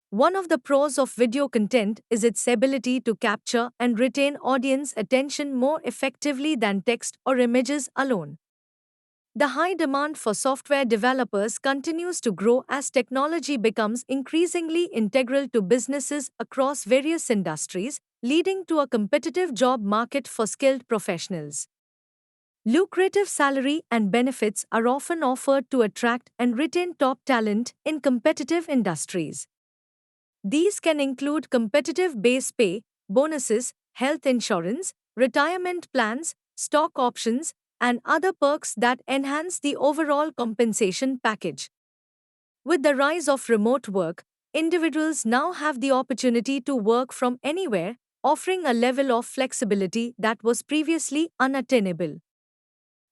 One of the pros of video content is its ability to capture and retain audience attention more effectively than text or images alone. The high demand for software developers continues to grow as technology becomes increasingly integral to businesses across various industries, leading to a competitive job market for skilled professionals. Lucrative salary and benefits are often offered to attract and retain top talent in competitive industries. These can include competitive base pay, bonuses, health insurance, retirement plans, stock options, and other perks that enhance the overall compensation package. With the rise of remote work, individuals now have the opportunity to work from anywhere, offering a level of flexibility that was previously unattainable.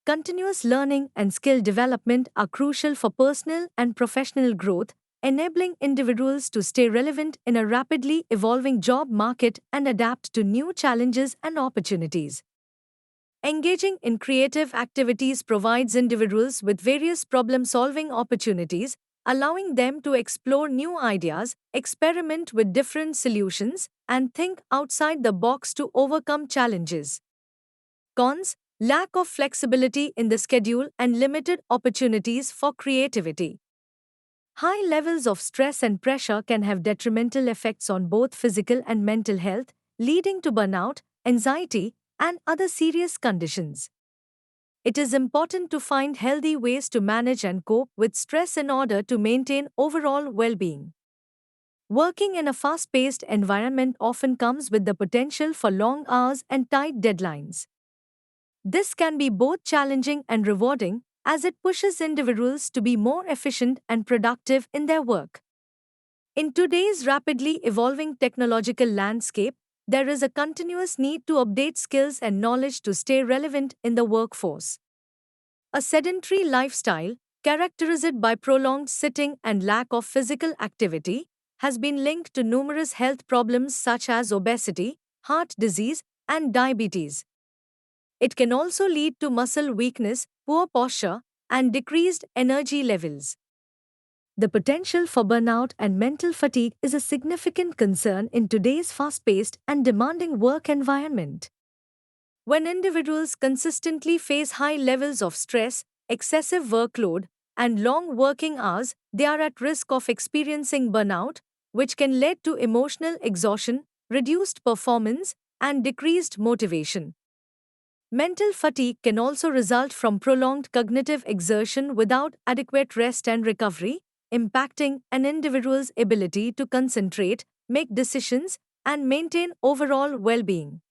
Continuous learning and skill development are crucial for personal and professional growth, enabling individuals to stay relevant in a rapidly evolving job market and adapt to new challenges and opportunities. Engaging in creative activities provides individuals with various problem solving opportunities, allowing them to explore new ideas, experiment with different solutions, and think outside the box to overcome challenges. Cons: lack of flexibility in the schedule and limited opportunities for creativity. High levels of stress and pressure can have detrimental effects on both physical and mental health, leading to burnout, anxiety, and other serious conditions. It is important to find healthy ways to manage and cope with stress in order to maintain overall well being. Working in a fast paced environment often comes with the potential for long hours and tight deadlines. This can be both challenging and rewarding, as it pushes individuals to be more efficient and productive in their work. In today's rapidly evolving technological landscape, there is a continuous need to update skills and knowledge to stay relevant in the workforce. A sedentary lifestyle, characterized by prolonged sitting and lack of physical activity, has been linked to numerous health problems such as obesity, heart disease, and diabetes. It can also lead to muscle weakness, poor posture, and decreased energy levels. The potential for burnout and mental fatigue is a significant concern in today's fast paced and demanding work environment. When individuals consistently face high levels of stress, excessive workload, and long working hours, they are at risk of experiencing burnout, which can lead to emotional exhaustion, reduced performance, and decreased motivation. Mental fatigue can also result from prolonged cognitive exertion without adequate rest and recovery, impacting an individual's ability to concentrate, make decisions, and maintain overall well being.